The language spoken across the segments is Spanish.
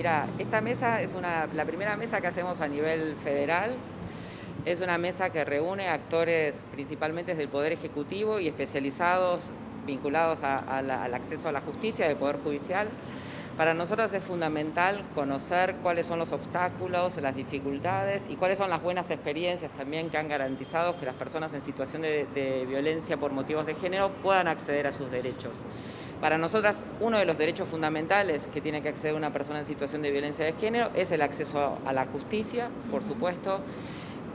Mira, esta mesa es la primera mesa que hacemos a nivel federal. Es una mesa que reúne actores principalmente del Poder Ejecutivo y especializados vinculados al acceso a la justicia del Poder Judicial. Para nosotros es fundamental conocer cuáles son los obstáculos, las dificultades y cuáles son las buenas experiencias también que han garantizado que las personas en situación de violencia por motivos de género puedan acceder a sus derechos. Para nosotras, uno de los derechos fundamentales que tiene que acceder una persona en situación de violencia de género es el acceso a la justicia, por supuesto,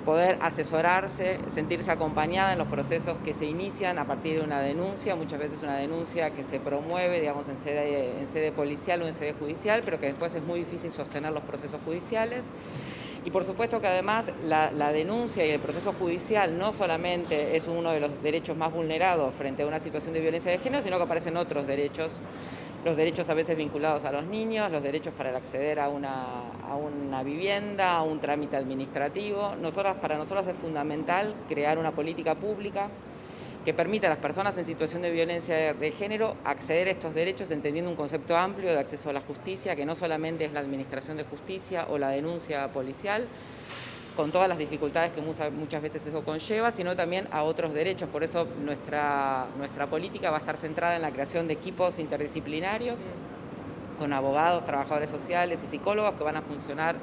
poder asesorarse, sentirse acompañada en los procesos que se inician a partir de una denuncia, muchas veces una denuncia que se promueve, digamos, en sede policial o en sede judicial, pero que después es muy difícil sostener los procesos judiciales. Y por supuesto que además la denuncia y el proceso judicial no solamente es uno de los derechos más vulnerados frente a una situación de violencia de género, sino que aparecen otros derechos, los derechos a veces vinculados a los niños, los derechos para el acceder a una vivienda, a un trámite administrativo. Para nosotros es fundamental crear una política pública que permita a las personas en situación de violencia de género acceder a estos derechos entendiendo un concepto amplio de acceso a la justicia, que no solamente es la administración de justicia o la denuncia policial, con todas las dificultades que muchas veces eso conlleva, sino también a otros derechos. Por eso nuestra política va a estar centrada en la creación de equipos interdisciplinarios, con abogados, trabajadores sociales y psicólogos que van a funcionar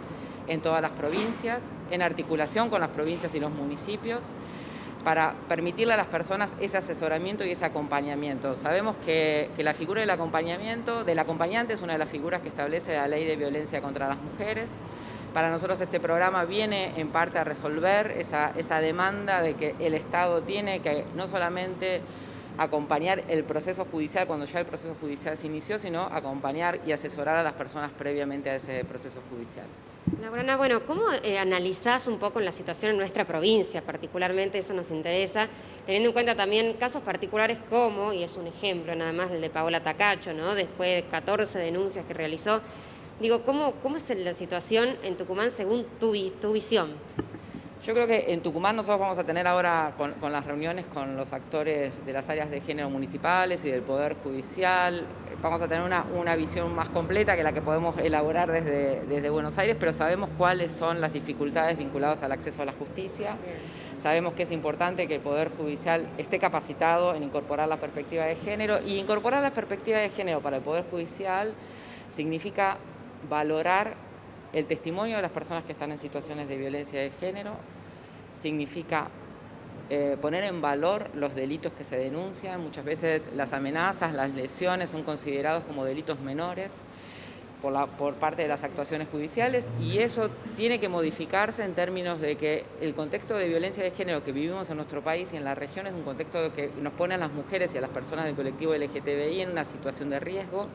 en todas las provincias, en articulación con las provincias y los municipios, para permitirle a las personas ese asesoramiento y ese acompañamiento. Sabemos que la figura del acompañante es una de las figuras que establece la Ley de Violencia contra las Mujeres. Para nosotros este programa viene en parte a resolver esa demanda de que el Estado tiene que no solamente acompañar el proceso judicial cuando ya el proceso judicial se inició, sino acompañar y asesorar a las personas previamente a ese proceso judicial. Laurana, bueno, ¿cómo analizás un poco la situación en nuestra provincia? Particularmente eso nos interesa, teniendo en cuenta también casos particulares como, y es un ejemplo nada más el de Paola Tacacho, ¿no? Después de 14 denuncias que realizó. Digo, ¿cómo es la situación en Tucumán según tu visión? Yo creo que en Tucumán nosotros vamos a tener ahora con las reuniones con los actores de las áreas de género municipales y del Poder Judicial, vamos a tener una visión más completa que la que podemos elaborar desde Buenos Aires, pero sabemos cuáles son las dificultades vinculadas al acceso a la justicia. Sabemos que es importante que el Poder Judicial esté capacitado en incorporar la perspectiva de género, y incorporar la perspectiva de género para el Poder Judicial significa valorar el testimonio de las personas que están en situaciones de violencia de género, significa poner en valor los delitos que se denuncian. Muchas veces las amenazas, las lesiones son considerados como delitos menores por parte de las actuaciones judiciales, y eso tiene que modificarse en términos de que el contexto de violencia de género que vivimos en nuestro país y en la región es un contexto que nos pone a las mujeres y a las personas del colectivo LGTBI en una situación de riesgo.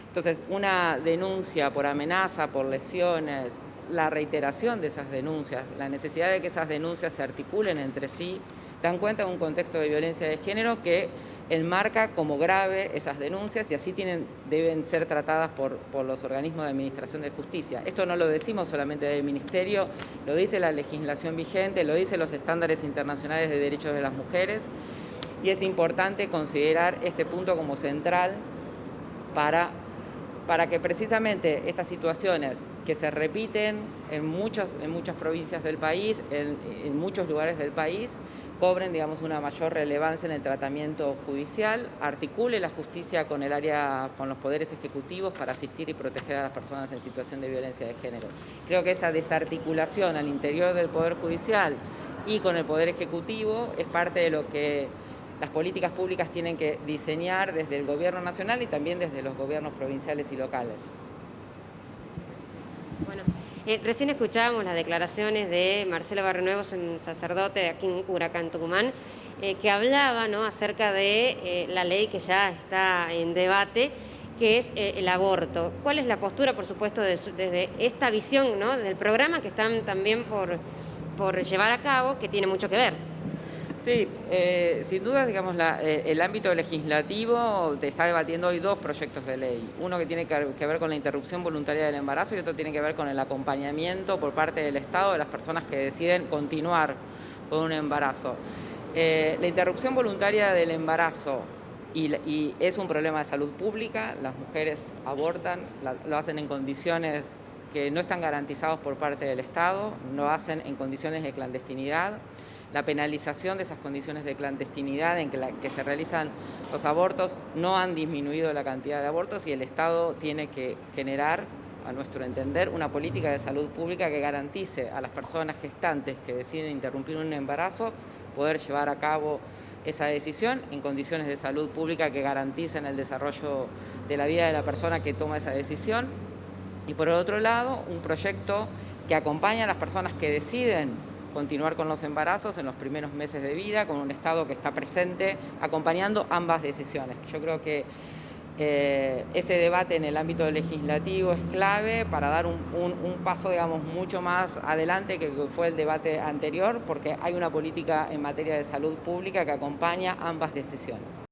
Entonces, una denuncia por amenaza, por lesiones, la reiteración de esas denuncias, la necesidad de que esas denuncias se articulen entre sí, dan cuenta de un contexto de violencia de género que enmarca como grave esas denuncias, y así deben ser tratadas por los organismos de administración de justicia. Esto no lo decimos solamente del Ministerio, lo dice la legislación vigente, lo dicen los estándares internacionales de derechos de las mujeres, y es importante considerar este punto como central para que precisamente estas situaciones que se repiten en muchas provincias del país, en muchos lugares del país, cobren, digamos, una mayor relevancia en el tratamiento judicial, articule la justicia con los poderes ejecutivos para asistir y proteger a las personas en situación de violencia de género. Creo que esa desarticulación al interior del Poder Judicial y con el Poder Ejecutivo es parte de lo que las políticas públicas tienen que diseñar desde el gobierno nacional y también desde los gobiernos provinciales y locales. Bueno, recién escuchábamos las declaraciones de Marcelo Barrionuevo, un sacerdote aquí en Huracán, Tucumán, que hablaba, ¿no?, acerca de la ley que ya está en debate, que es el aborto. ¿Cuál es la postura, por supuesto, desde esta visión, ¿no?, del programa que están también por llevar a cabo, que tiene mucho que ver? Sí, sin duda, digamos, el ámbito legislativo está debatiendo hoy dos proyectos de ley. Uno que tiene que ver con la interrupción voluntaria del embarazo y otro tiene que ver con el acompañamiento por parte del Estado de las personas que deciden continuar con un embarazo. La interrupción voluntaria del embarazo y es un problema de salud pública. Las mujeres abortan, lo hacen en condiciones que no están garantizados por parte del Estado, lo hacen en condiciones de clandestinidad. La penalización de esas condiciones de clandestinidad en que se realizan los abortos no han disminuido la cantidad de abortos, y el Estado tiene que generar, a nuestro entender, una política de salud pública que garantice a las personas gestantes que deciden interrumpir un embarazo poder llevar a cabo esa decisión en condiciones de salud pública que garanticen el desarrollo de la vida de la persona que toma esa decisión. Y por otro lado, un proyecto que acompaña a las personas que deciden continuar con los embarazos en los primeros meses de vida, con un Estado que está presente acompañando ambas decisiones. Yo creo que ese debate en el ámbito legislativo es clave para dar un paso, digamos, mucho más adelante que fue el debate anterior, porque hay una política en materia de salud pública que acompaña ambas decisiones.